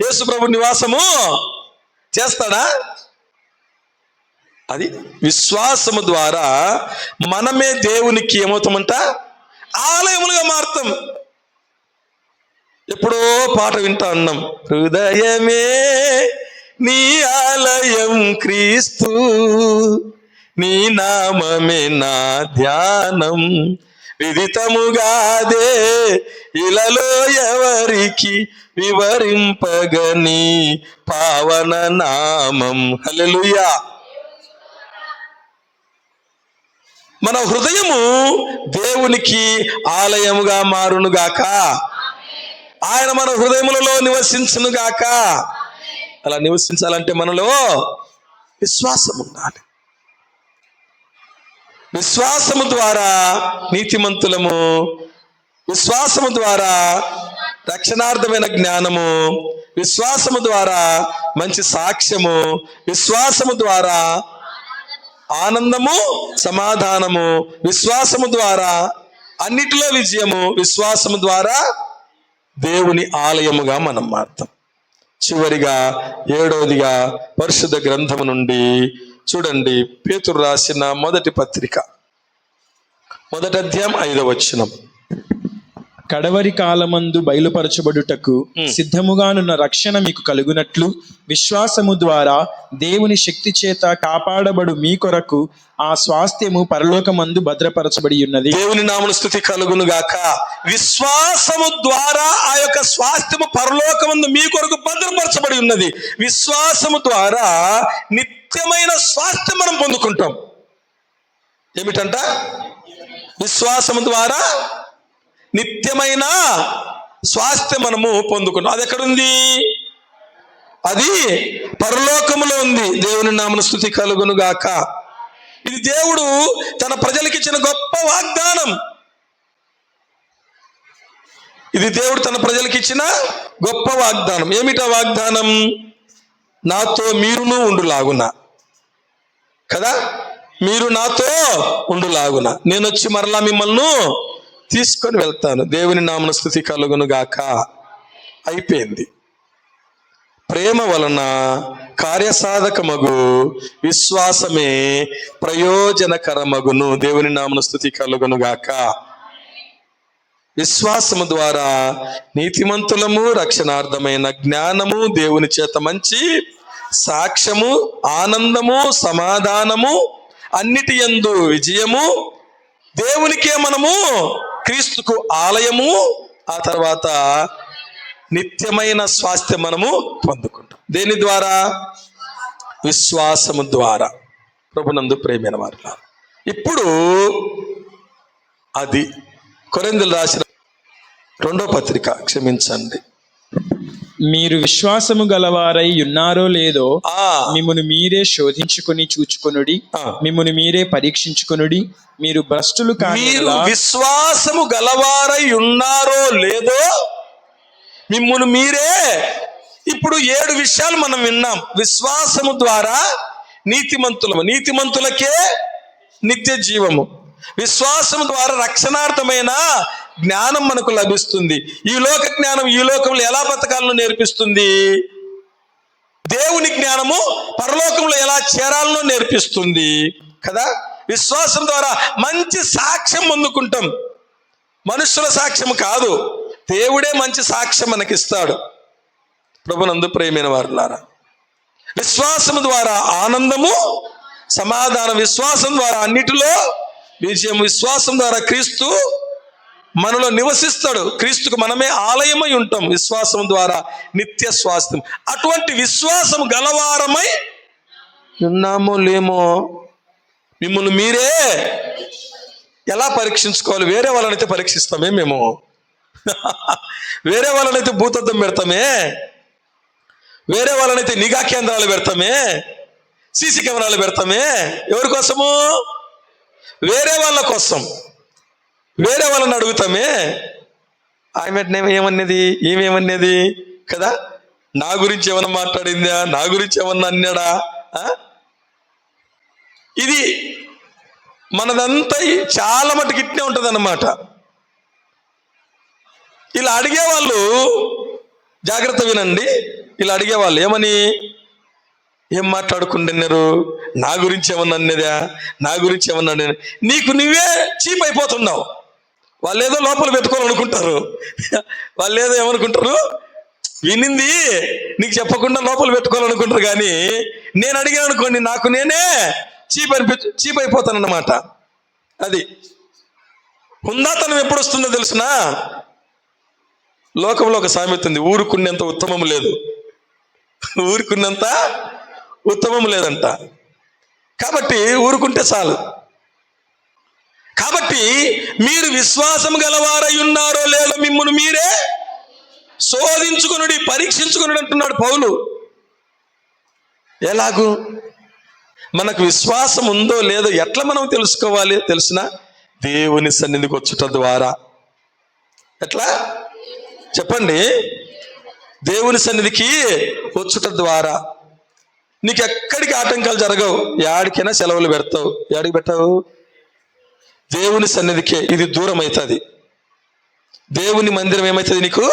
యేసు ప్రభు నివాసము చేస్తాడా? అది విశ్వాసము ద్వారా మనమే దేవునికి ఏమవుతామంట? ఆలయములుగా మారుతాం. ఎప్పుడో పాట వింటా ఉన్నాం, హృదయమే నీ ఆలయం క్రీస్తు, నీ నామమే నా ధ్యానం, విదితముగాదే ఇలలో ఎవరికి వివరింపగని పావన నామం. హల్లెలూయా. మన హృదయము దేవునికి ఆలయముగా మారునుగాక. ఆయన మన హృదయములలో నివసించునుగాక. అలా నివసించాలంటే మనలో విశ్వాసం ఉండాలి. విశ్వాసము ద్వారా నీతిమంతులము, విశ్వాసము ద్వారా రక్షణార్థమైన జ్ఞానము, విశ్వాసము ద్వారా మంచి సాక్ష్యము, విశ్వాసము ద్వారా ఆనందము, సమాధానము, విశ్వాసము ద్వారా అన్నిటిలో విజయము, విశ్వాసము ద్వారా దేవుని ఆలయముగా మనం మారుతాం. చివరిగా 7వదిగా పరిశుద్ధ గ్రంథము నుండి చూడండి, పేతురు రాసిన మొదటి పత్రిక 1వ అధ్యాయం 5వ వచనం. కడవరి కాలమందు బయలుపరచబడుటకు సిద్ధముగానున్న రక్షణ మీకు కలుగునట్లు విశ్వాసము ద్వారా దేవుని శక్తి చేత కాపాడబడు మీ కొరకు ఆ స్వాస్థ్యము పరలోకమందు భద్రపరచబడి ఉన్నది. దేవుని నామమున స్తుతి కలుగును గాక. విశ్వాసము ద్వారా ఆ యొక్క స్వాస్థ్యము పరలోకమందు మీ కొరకు భద్రపరచబడి ఉన్నది. విశ్వాసము ద్వారా నిత్యమైన స్వాస్థ్యం మనం పొందుకుంటాం. ఏమిటంట? విశ్వాసము ద్వారా నిత్యమైన స్వాస్థ్యం మనము పొందుకున్నాం. అది ఎక్కడుంది? అది పరలోకములో ఉంది. దేవుని నామమున స్తుతి కలుగును గాక. ఇది దేవుడు తన ప్రజలకు ఇచ్చిన గొప్ప వాగ్దానం. ఇది దేవుడు తన ప్రజలకు ఇచ్చిన గొప్ప వాగ్దానం. ఏమిటా వాగ్దానం? నాతో మీరును ఉండులాగున కదా. మీరు నాతో ఉండులాగున నేను వచ్చి మరలా మిమ్మల్ని తీసుకొని వెళ్తాను. దేవుని నామమున స్తుతి కలుగును గాక. అయిపోయింది. ప్రేమ వలన కార్యసాధకమగు విశ్వాసమే ప్రయోజనకరమగును. దేవుని నామమున స్తుతి కలుగును గాక. విశ్వాసము ద్వారా నీతిమంతులము, రక్షణార్థమైన జ్ఞానము, దేవుని చేత మంచి సాక్ష్యము, ఆనందము, సమాధానము, అన్నిటి యందు విజయము, దేవునికే మనము క్రీస్తుకు ఆలయము, ఆ తర్వాత నిత్యమైన స్వాస్థ్యం మనము పొందుకుంటాం. దేని ద్వారా? విశ్వాసము ద్వారా. ప్రభునందు ప్రేమైన వారులారా, ఇప్పుడు అది కొరింథీయులకు రాసిన 2వ పత్రిక, క్షమించండి, మీరు విశ్వాసము గలవారై ఉన్నారో లేదో ఆ మిమ్మును మీరే శోధించుకొని చూచుకొనుడి, మిమ్మును మీరే పరీక్షించుకొనుడి. మీరు భ్రష్టులు కాని మీరు యెడల విశ్వాసము గలవారై ఉన్నారో లేదో మిమ్మును మీరే. ఇప్పుడు 7 విషయాలు మనం విన్నాం. విశ్వాసము ద్వారా నీతిమంతులకే నిత్య జీవము, విశ్వాసము ద్వారా రక్షణార్థమైన జ్ఞానం మనకు లభిస్తుంది. ఈ లోక జ్ఞానం ఈ లోకంలో ఎలా బతకాలను నేర్పిస్తుంది. దేవుని జ్ఞానము పరలోకంలో ఎలా చేరాలనో నేర్పిస్తుంది కదా. విశ్వాసం ద్వారా మంచి సాక్ష్యం పొందుకుంటాం. మనుషుల సాక్ష్యం కాదు, దేవుడే మంచి సాక్ష్యం మనకిస్తాడు. ప్రభునందు ప్రియమైన వారులారా, విశ్వాసం ద్వారా ఆనందము, సమాధానం, విశ్వాసం ద్వారా అన్నిటిలో విజయం, విశ్వాసం ద్వారా క్రీస్తు మనలో నివసిస్తాడు. క్రీస్తుకు మనమే ఆలయమై ఉంటాం. విశ్వాసం ద్వారా నిత్య స్వాస్థ్యం. అటువంటి విశ్వాసం గలవారమై ఉన్నామో లేమో మిమ్మల్ని మీరే ఎలా పరీక్షించుకోవాలి. వేరే వాళ్ళనైతే పరీక్షిస్తామే మేము, వేరే వాళ్ళనైతే భూతద్దం పెడతామే, వేరే వాళ్ళనైతే నిఘా కేంద్రాలు పెడతామే, సీసీ కెమెరాలు పెడతామే. ఎవరి కోసము? వేరే వాళ్ళ కోసం, వేరే వాళ్ళని అడుగుతామే. ఆమె ఏమేమన్నది కదా, నా గురించి ఏమన్నా మాట్లాడిందా, నా గురించి ఏమన్నా అన్నాడా. ఇది మనదంతా చాలా మటుకు ఇట్నే ఉంటుంది అన్నమాట. ఇలా అడిగేవాళ్ళు జాగ్రత్త వినండి. ఇలా అడిగేవాళ్ళు ఏం మాట్లాడుకుంటున్నారు, నా గురించి ఏమన్నా అన్నదా, నా గురించి ఏమన్నా అన్నదా. నీకు నువ్వే చీప్ అయిపోతున్నావు. వాళ్ళు ఏదో లోపల పెట్టుకోవాలనుకుంటారు. వాళ్ళు ఏదో ఏమనుకుంటారు, వినింది నీకు చెప్పకుండా లోపల పెట్టుకోవాలనుకుంటారు. కానీ నేను అడిగాను అనుకోండి, నాకు నేనే చీప్ అయిపోతానన్నమాట. అది హుందాతనం ఎప్పుడు వస్తుందో తెలుసునా? లోకంలో ఒక సామెత ఉంది, ఊరుకున్నంత ఉత్తమం లేదు, ఊరుకున్నంత ఉత్తమం లేదంట. కాబట్టి ఊరుకుంటే చాలు. కాబట్టి మీరు విశ్వాసం గలవారై ఉన్నారో లేదో మిమ్మును మీరే శోధించుకొనుడి, పరీక్షించుకొనుడి అంటున్నాడు పౌలు. ఎలాగూ మనకు విశ్వాసం ఉందో లేదో ఎట్లా మనం తెలుసుకోవాలి తెలుసునా? దేవుని సన్నిధికి వచ్చుట ద్వారా. ఎట్లా చెప్పండి? దేవుని సన్నిధికి వచ్చుట ద్వారా. నీకు ఎక్కడికి ఆటంకాలు జరగవు, యాడికైనా సెలవులు పెడతావు. యాడికి పెట్టావు? దేవుని సన్నిధికే. ఇది దూరం అవుతుంది. దేవుని మందిరం ఏమవుతుంది? నీకు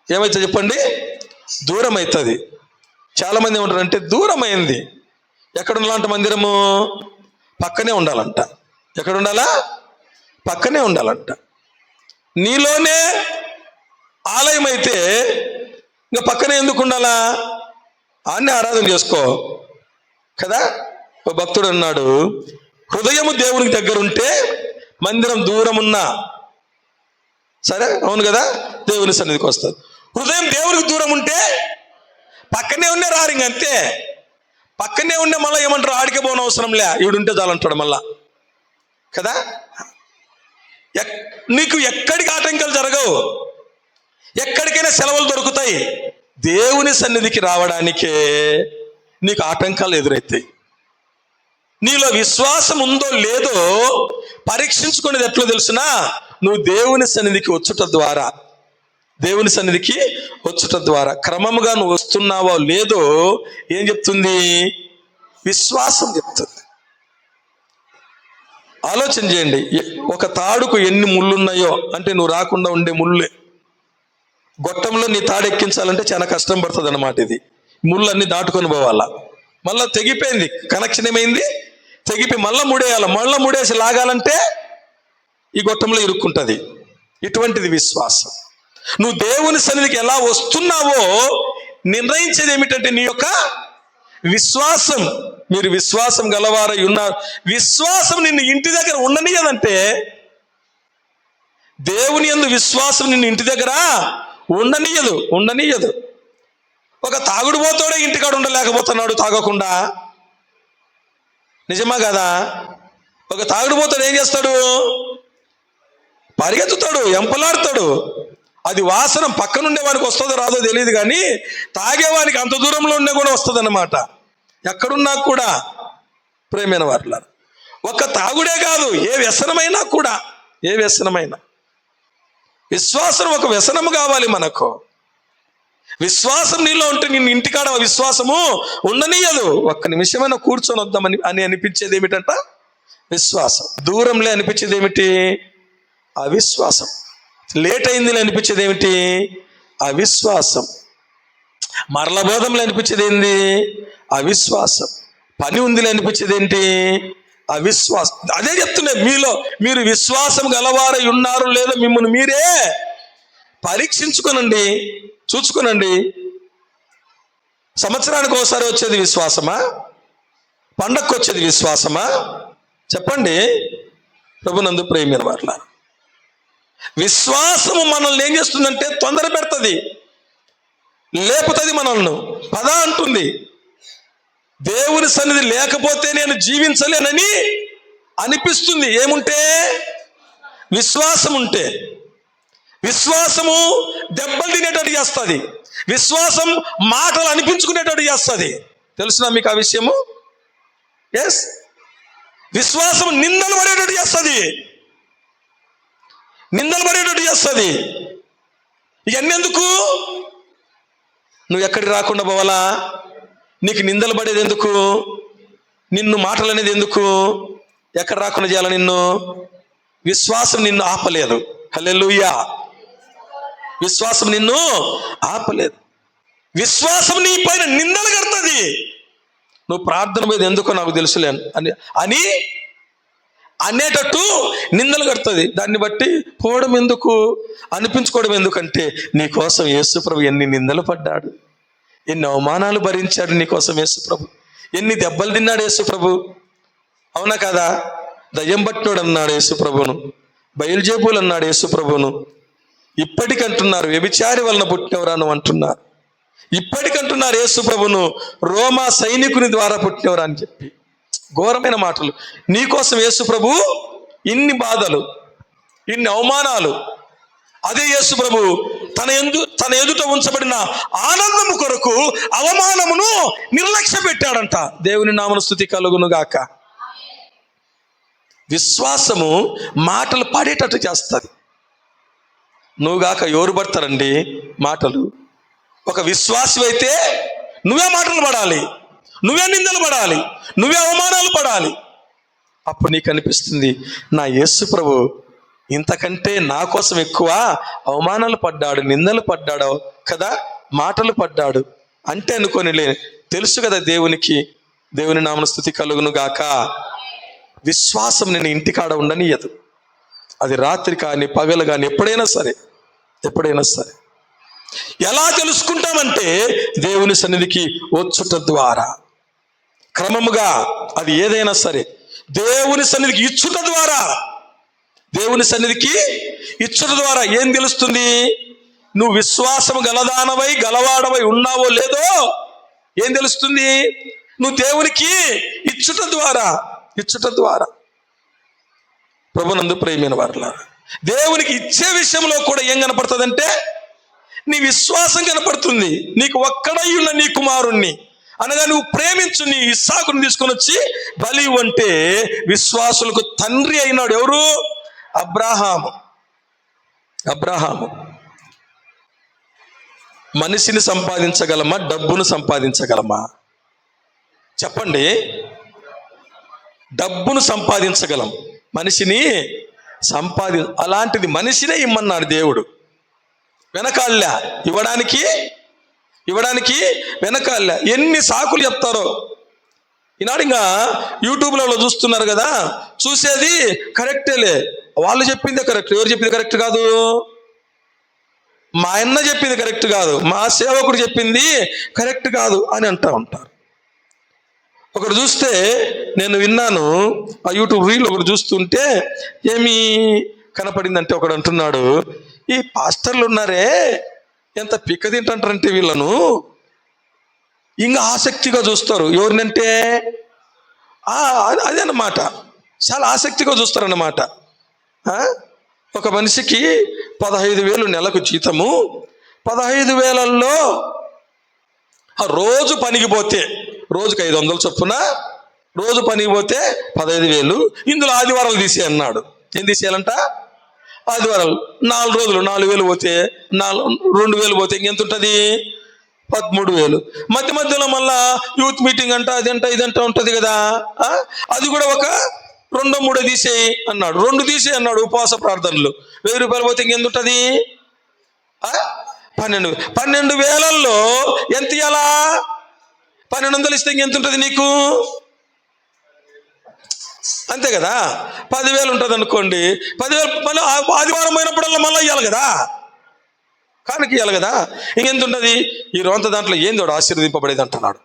ఏమవుతుంది చెప్పండి? దూరం అవుతుంది. చాలా మంది ఏమంటారంటే దూరం అయింది. ఎక్కడ ఉండాలంట మందిరము? పక్కనే ఉండాలంట. ఎక్కడ ఉండాలా? పక్కనే ఉండాలంట. నీలోనే ఆలయం అయితే ఇంకా పక్కనే ఎందుకు ఉండాలా? ఆన్నే ఆరాధన చేసుకో కదా. ఓ భక్తుడు అన్నాడు, హృదయము దేవునికి దగ్గర ఉంటే మందిరం దూరం ఉన్నా సరే, అవును కదా, దేవుని సన్నిధికి వస్తుంది. హృదయం దేవునికి దూరం ఉంటే పక్కనే ఉండే రారింగ్ అంతే. పక్కనే ఉండే మళ్ళీ ఏమంటారు, ఆడికే పోన అవసరం లే, ఈడుంటే చాలంటాడు మళ్ళా కదా. నీకు ఎక్కడికి ఆటంకాలు జరగవు, ఎక్కడికైనా సెలవులు దొరుకుతాయి. దేవుని సన్నిధికి రావడానికే నీకు ఆటంకాలు ఎదురవుతాయి. నీలో విశ్వాసం ఉందో లేదో పరీక్షించుకునేది ఎట్లా తెలుసునా? నువ్వు దేవుని సన్నిధికి వచ్చుట ద్వారా, దేవుని సన్నిధికి వచ్చుట ద్వారా క్రమముగా నువ్వు వస్తున్నావో లేదో ఏం చెప్తుంది? విశ్వాసం చెప్తుంది. ఆలోచన చేయండి. ఒక తాడుకు ఎన్ని ముళ్ళున్నాయో అంటే నువ్వు రాకుండా ఉండే ముళ్ళే. గొట్టంలో నీ తాడు ఎక్కించాలంటే చాలా కష్టం పడుతుంది అన్నమాట. ఇది ముళ్ళన్నీ దాటుకొని పోవాలా. మళ్ళీ తెగిపోయింది, కనెక్షన్ ఏమైంది, తెగిపోయి మళ్ళీ ముడేయాలి. మళ్ళీ ముడేసి లాగాలంటే ఈ గొట్టంలో ఇరుక్కుంటుంది. ఇటువంటిది విశ్వాసం. నువ్వు దేవుని సన్నిధికి ఎలా వస్తున్నావో నిర్ణయించేది ఏమిటంటే నీ యొక్క విశ్వాసం. మీరు విశ్వాసం గలవారై ఉన్నారు. విశ్వాసం నిన్ను ఇంటి దగ్గర ఉండనియదంటే, దేవుని యందు విశ్వాసం నిన్ను ఇంటి దగ్గర ఉండనీయదు. ఒక తాగుడు పోతాడే ఇంటికాడ ఉండలేకపోతున్నాడు తాగకుండా. నిజమా కదా? ఒక తాగుడు పోతాడు ఏం చేస్తాడు? పరిగెత్తుతాడు, ఎంపలాడతాడు. అది వాసన పక్కనుండే వానికి వస్తుందో రాదో తెలియదు, కానీ తాగేవానికి అంత దూరంలో ఉండే కూడా వస్తుంది అన్నమాట. ఎక్కడున్నా కూడా ప్రేమైన వారుల, ఒక్క తాగుడే కాదు, ఏ వ్యసనమైనా కూడా, ఏ వ్యసనమైనా. విశ్వాసం ఒక వ్యసనము కావాలి మనకు. విశ్వాసం నీలో ఉంటే నిన్ను ఇంటికాడ విశ్వాసము ఉండనీయదు. ఒక్క నిమిషమైనా కూర్చొని వద్దామని అనిపించేది ఏమిటంట? విశ్వాసం. దూరంలో అనిపించేది ఏమిటి? అవిశ్వాసం. లేట్ అయింది అనిపించేది ఏమిటి? అవిశ్వాసం. మరల బోధంలో అనిపించేది ఏంది? అవిశ్వాసం. పని ఉంది అనిపించేది ఏంటి? అవిశ్వాసం. అదే చెప్తున్నా, మీరు విశ్వాసం గలవారై ఉన్నారు లేదో మిమ్మల్ని మీరే పరీక్షించుకోనండి, చూసుకునండి. సంవత్సరానికి ఒకసారి వచ్చేది విశ్వాసమా? పండగకు వచ్చేది విశ్వాసమా? చెప్పండి ప్రభునందు ప్రేమైన వారుల. విశ్వాసము మనల్ని ఏం చేస్తుందంటే తొందర పెడుతుంది, లేపుతుంది, మనల్ని పద అంటుంది. దేవుని సన్నిధి లేకపోతే నేను జీవించలేనని అనిపిస్తుంది. ఏముంటే? విశ్వాసం ఉంటే. విశ్వాసము దెబ్బలు తినేటట్టు చేస్తుంది. విశ్వాసం మాటలు అనిపించుకునేటట్టు చేస్తుంది. తెలుసునా మీకు ఆ విషయము? ఎస్. విశ్వాసం నిందలు పడేటట్టు చేస్తుంది, నిందలు పడేటట్టు చేస్తుంది. ఇవన్నీ ఎందుకు? నువ్వు ఎక్కడికి రాకుండా పోవాలా? నీకు నిందలు పడేది ఎందుకు? నిన్ను మాటలు అనేది ఎందుకు? ఎక్కడ రాకుండా చేయాలి నిన్ను? విశ్వాసం నిన్ను ఆపలేదు. హల్లెలూయా. విశ్వాసం నిన్ను ఆపలేదు. విశ్వాసం నీ పైన నిందలు కడుతుంది. నువ్వు ప్రార్థన మీద ఎందుకో నాకు తెలుసులే అని అనేటట్టు నిందలు కడుతుంది. దాన్ని బట్టి పోవడం ఎందుకు, అనిపించుకోవడం ఎందుకంటే నీకోసం యేసుప్రభు ఎన్ని నిందలు పడ్డాడు, ఎన్ని అవమానాలు భరించాడు నీకోసం యేసుప్రభు, ఎన్ని దెబ్బలు తిన్నాడు యేసుప్రభు. అవునా కదా? దయ్యం పట్టినోడు అన్నాడు యేసుప్రభును, బయలుజేబులు అన్నాడు యేసుప్రభును. ఇప్పటికంటున్నారు వ్యభిచారి వలన పుట్టినవరాను అంటున్నారు. ఇప్పటికంటున్నారు యేసుప్రభును రోమా సైనికుని ద్వారా పుట్టినవరా అని చెప్పి. ఘోరమైన మాటలు. నీకోసం యేసుప్రభు ఇన్ని బాధలు, ఇన్ని అవమానాలు. అదే యేసుప్రభు తన ఎదుట ఉంచబడిన ఆనందము కొరకు అవమానమును నిర్లక్ష్య పెట్టాడంట. దేవుని నామమున స్తుతి కలుగును గాక. విశ్వాసము మాటలు పడేటట్టు చేస్తుంది. నువ్వుగాక ఎవరు పడతారండి మాటలు? ఒక విశ్వాసి అయితే నువ్వే మాటలు పడాలి, నువ్వే నిందలు పడాలి, నువ్వే అవమానాలు పడాలి. అప్పుడు నీకు అనిపిస్తుంది, నా యేసు ప్రభు ఇంతకంటే నా కోసం ఎక్కువ అవమానాలు పడ్డాడు, నిందలు పడ్డాడు కదా, మాటలు పడ్డాడు అంటే అనుకోనిలే. తెలుసు కదా దేవునికి. దేవుని నామమున స్తుతి కలుగును గాక. విశ్వాసం నేను ఇంటికాడ ఉండనియదు. అది రాత్రి కానీ పగలు కానీ ఎప్పుడైనా సరే, ఎప్పుడైనా సరే. ఎలా తెలుసుకుంటామంటే దేవుని సన్నిధికి వచ్చుట ద్వారా, క్రమముగా అది ఏదైనా సరే దేవుని సన్నిధికి ఇచ్చుట ద్వారా, దేవుని సన్నిధికి ఇచ్చుట ద్వారా ఏం తెలుస్తుంది? నువ్వు విశ్వాసం గలదానవై గలవాడవై ఉన్నావో లేదో ఏం తెలుస్తుంది? నువ్వు దేవునికి ఇచ్చుట ద్వారా, ఇచ్చుట ద్వారా. ప్రభునందు ప్రియమైన వారులారా, దేవునికి ఇచ్చే విషయంలో కూడా ఏం కనపడుతుందంటే నీ విశ్వాసం కనపడుతుంది. నీకు ఒక్కడై ఉన్న నీ కుమారుణ్ణి అనగా నువ్వు ప్రేమించు నీ ఇస్సాకుని తీసుకొని వచ్చి బలి అంటే విశ్వాసులకు తండ్రి అయినాడు ఎవరు? అబ్రాహాము. అబ్రాహాము. మనిషిని సంపాదించగలమా? డబ్బును సంపాదించగలమా? చెప్పండి. డబ్బును సంపాదించగలం, మనిషిని అలాంటిది మనిషినే ఇమ్మన్నాడు దేవుడు. వెనకాళ్ళ ఇవ్వడానికి వెనకాళ్ళ. ఎన్ని సాకులు చెప్తారో ఈనాడు. ఇంకా యూట్యూబ్లో చూస్తున్నారు కదా, చూసేది కరెక్టేలే, వాళ్ళు చెప్పిందే కరెక్ట్. ఎవరు చెప్పింది కరెక్ట్ కాదు? మా అన్న చెప్పింది కరెక్ట్ కాదు, మా సేవకుడు చెప్పింది కరెక్ట్ కాదు అని అంటూ ఉంటారు. ఒకడు చూస్తే నేను విన్నాను, ఆ యూట్యూబ్ రీల్ ఒకటి చూస్తుంటే ఏమి కనపడిందంటే ఒకడు అంటున్నాడు, ఈ పాస్టర్లు ఉన్నారే ఎంత పిక్క తింటారంటే వీళ్ళను ఇంకా ఆసక్తిగా చూస్తారు. ఎవరినంటే అదే అన్నమాట, చాలా ఆసక్తిగా చూస్తారన్నమాట. ఒక మనిషికి 15,000 నెలకు జీతము. 15,000లో రోజు పనికి పోతే రోజుకి 500 చొప్పున, రోజు పనికి పోతే 15,000. ఇందులో ఆదివారాలు తీసే అన్నాడు. ఏం తీసేయాలంట? ఆదివారాలు. 4 రోజులు 4,000 పోతే 2,000 పోతే ఇంకెంత ఉంటుంది? 13,000. మధ్యలో మళ్ళా యూత్ మీటింగ్ అంట, అదంట ఇదంట ఉంటుంది కదా, అది కూడా ఒక 2-3 తీసేయి అన్నాడు. 2 తీసేయి అన్నాడు. ఉపవాస ప్రార్థనలు 1,000 రూపాయలు పోతే ఇంకెంత ఉంటుంది? 12,000లో ఎంత ఇవ్వాలా? 1,200 ఇస్తే ఇంకెంత ఉంటుంది నీకు? అంతే కదా. 10,000 ఉంటుంది అనుకోండి. 10,000 మళ్ళీ ఆదివారం పోయినప్పుడల్లా మళ్ళీ ఇవ్వాలి కదా, కానుక ఇవ్వాలి కదా. ఇంకెంత ఉంటుంది? ఈ రోజంతా దాంట్లో ఏంది వాడు ఆశీర్వదింపబడేది అంటున్నాడు.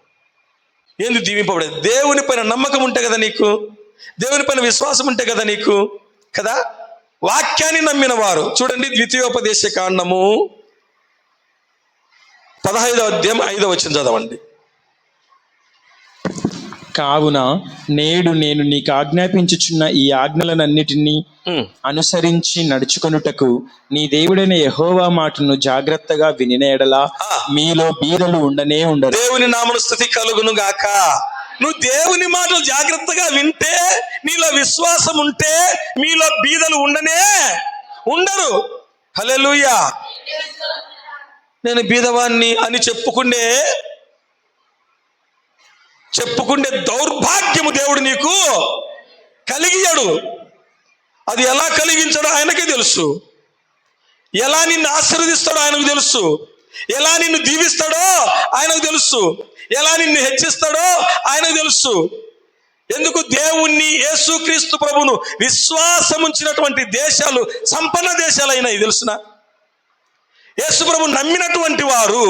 ఏంది దీవింపబడేది? దేవుని పైన నమ్మకం ఉంటే కదా నీకు, దేవుని పైన విశ్వాసం ఉంటే కదా నీకు, కదా. వాక్యాన్ని నమ్మిన వారు చూడండి, ద్వితీయోపదేశ కాండము 15వ అధ్యాయం 5వ వచనం చదవండి. కావున నేడు నేను నీకు ఆజ్ఞాపించుచున్న ఈ ఆజ్ఞలనన్నిటినీ అనుసరించి నడుచుకొనుటకు నీ దేవుడైన యెహోవా మాటను జాగ్రత్తగా వినిన ఎడల మీలో బీదలు ఉండనే ఉండరు. దేవుని నామమున స్తుతి కలుగును గాక. నువ్వు దేవుని మాటలు జాగ్రత్తగా వింటే, నీలో విశ్వాసం ఉంటే, మీలో బీదలు ఉండనే ఉండరు. హల్లెలూయా. నేను బీదవాణ్ణి అని చెప్పుకుండే దౌర్భాగ్యము దేవుడు నీకు కలిగియడు. అది ఎలా కలిగించాడో ఆయనకే తెలుసు. ఎలా నిన్ను ఆశీర్వదిస్తాడో ఆయనకు తెలుసు. ఎలా నిన్ను దీవిస్తాడో ఆయనకు తెలుసు. ఎలా నిన్ను హెచ్చిస్తాడో ఆయనకు తెలుసు. ఎందుకు? దేవుణ్ణి, యేసుక్రీస్తు ప్రభును విశ్వాసం ఉంచినటువంటి దేశాలు సంపన్న దేశాలైనాయి తెలుసునా. యేసు ప్రభు నమ్మినటువంటి వారు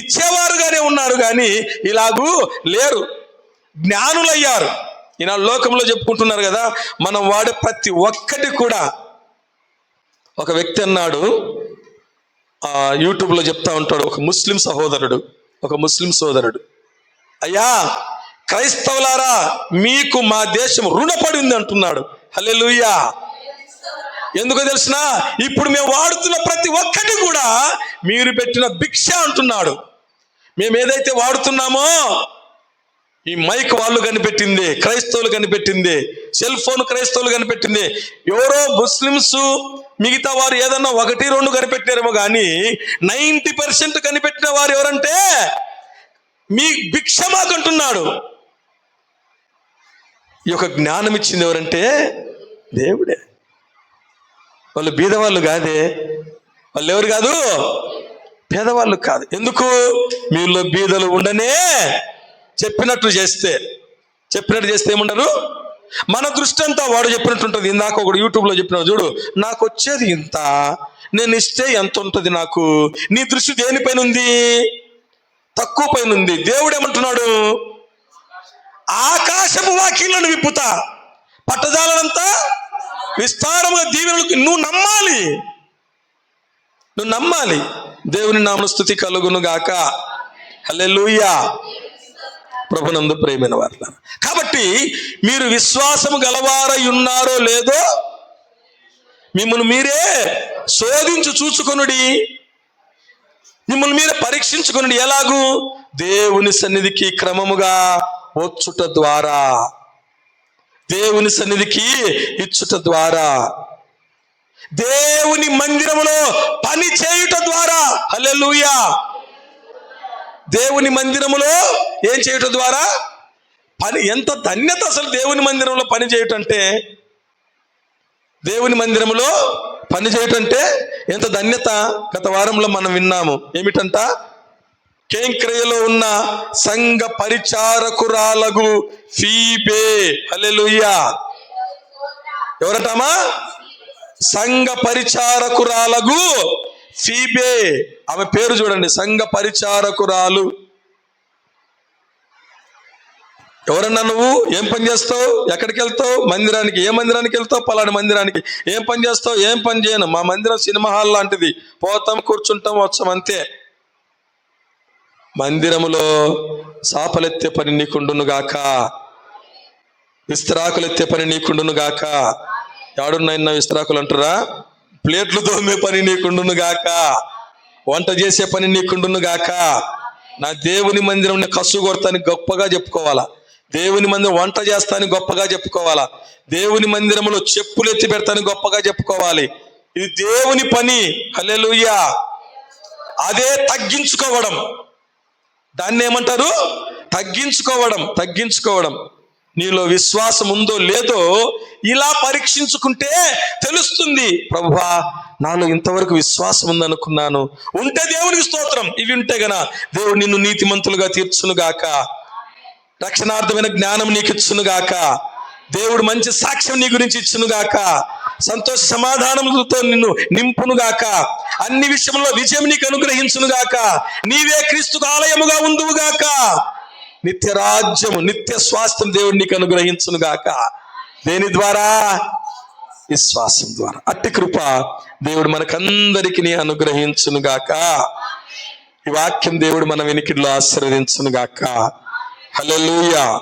ఇచ్చేవారుగానే ఉన్నారు, కానీ ఇలాగూ లేరు, జ్ఞానులయ్యారు. ఈయన లోకంలో చెప్పుకుంటున్నారు కదా, మనం వాడే ప్రతి ఒక్కటి కూడా. ఒక వ్యక్తి అన్నాడు, యూట్యూబ్లో చెప్తా ఉంటాడు, ఒక ముస్లిం సోదరుడు, అయ్యా క్రైస్తవులారా, మీకు మా దేశం రుణపడి ఉంది అంటున్నాడు. హల్లెలూయా. ఎందుకో తెలిసిన, ఇప్పుడు మేము వాడుతున్న ప్రతి ఒక్కటి కూడా మీరు పెట్టిన భిక్ష అంటున్నాడు. మేము ఏదైతే వాడుతున్నామో, ఈ మైక్ వాళ్ళు కనిపెట్టింది, క్రైస్తవులు కనిపెట్టింది, సెల్ ఫోన్ క్రైస్తవులు కనిపెట్టింది. ఎవరో ముస్లిమ్స్ మిగతా వారు ఏదన్నా 1-2 కనిపెట్టారేమో, కానీ 90% కనిపెట్టిన వారు ఎవరంటే మీ భిక్ష మాకంటున్నాడు. ఈ యొక్క జ్ఞానం ఇచ్చింది ఎవరంటే దేవుడే. వాళ్ళు బీదవాళ్ళు కాదే. వాళ్ళు ఎవరు కాదు? పేదవాళ్ళు కాదు. ఎందుకు? మీలో బీదలు ఉండనే చెప్పినట్టు చేస్తే ఏముండరు. మన దృష్టి అంతా వాడు చెప్పినట్టు ఉంటుంది. ఇందాక ఒకడు యూట్యూబ్లో చెప్పినాడు చూడు, నాకు వచ్చేది ఇంత, నేను ఇస్తే ఎంత ఉంటుంది నాకు. నీ దృష్టి దేనిపైన ఉంది? తక్కువ పైన ఉంది. దేవుడు ఏమంటున్నాడు? ఆకాశపు వాకిళ్లను విప్పుతా, పట్టజాలనంతా విస్తారముగా దీవెనలు. నువ్వు నమ్మాలి. దేవుని నామమున స్తుతి కలుగును గాక. హల్లెలూయా. ప్రభునందు ప్రియమైన వారులారా, కాబట్టి మీరు విశ్వాసము గలవారై ఉన్నారో లేదో మిమ్మల్ని మీరే చూచుకొనుడి, మిమ్మల్ని మీరే పరీక్షించుకొనుడి. ఎలాగూ? దేవుని సన్నిధికి క్రమముగా వచ్చుట ద్వారా, దేవుని సన్నిధికి ఇచ్చుట ద్వారా, దేవుని మందిరములో పని చేయుట ద్వారా. హల్లెలూయా. దేవుని మందిరములో ఏం చేయటం ద్వారా? పని. ఎంత ధన్యత అసలు దేవుని మందిరంలో పని చేయటం అంటే. దేవుని మందిరములో పని చేయటం అంటే ఎంత ధన్యత. గత వారంలో మనం విన్నాము. ఏమిటంట? కేంక్రియలో ఉన్న సంఘ పరిచారకురాలగు ఫీబే. హల్లెలూయా. ఎవరటమా? సంఘ పరిచారకురాలగు ఫీబే. ఆమె పేరు చూడండి, సంఘ పరిచారకురాలు. ఎవరన్నా నువ్వు ఏం పని చేస్తావు? ఎక్కడికి వెళ్తావు? మందిరానికి. ఏ మందిరానికి వెళ్తావు? పలాని మందిరానికి. ఏం పని చేస్తావు? ఏం పని చేయను. మా మందిరం సినిమా హాల్ లాంటిది, పోతాం, కూర్చుంటాం, వచ్చాం, అంతే. మందిరములో సాపలెత్తే పని నీకుండును గాక, విస్తరాకులెత్తే పని నీకుండును గాక. ఎవడున్నాయినా విస్తరాకులు అంటారా? ప్లేట్లు తోమే పని నీకుండును గాక, వంట చేసే పని నీకుండును గాక. నా దేవుని మందిరం కసు కొడతాని గొప్పగా చెప్పుకోవాలా, దేవుని మందిరం వంట చేస్తాని గొప్పగా చెప్పుకోవాలా, దేవుని మందిరంలో చెప్పులు ఎత్తి పెడతాని గొప్పగా చెప్పుకోవాలి. ఇది దేవుని పని. హల్లెలూయా. అదే తగ్గించుకోవడం, దాన్ని ఏమంటారు? తగ్గించుకోవడం. నీలో విశ్వాసం ఉందో లేదో ఇలా పరీక్షించుకుంటే తెలుస్తుంది. ప్రభువా, నాలో ఇంతవరకు విశ్వాసం ఉందనుకున్నాను. ఉంటే దేవునికి స్తోత్రం. ఇవి ఉంటే గన దేవుడు నిన్ను నీతిమంతులుగా తీర్చును గాక, రక్షణార్థమైన జ్ఞానం నీకు ఇచ్చును గాక, దేవుడు మంచి సాక్ష్యం నీ గురించి ఇచ్చును గాక, సంతోష సమాధానములతో నిన్ను నింపును గాక, అన్ని విషయంలో విజయం నీకు అనుగ్రహించును గాక, నీవే క్రీస్తుకు ఆలయముగా ఉందువు గాక, నిత్య రాజ్యము నిత్య స్వాస్థ్యం దేవుడు నీకు అనుగ్రహించును గాక. దేని ద్వారా? విశ్వాసం ద్వారా. అట్టి కృప దేవుడు మనకందరికి అనుగ్రహించును గాక. ఈ వాక్యం దేవుడు మన వెనికిడిలో ఆశీర్వదించును గాక. హల్లెలూయా.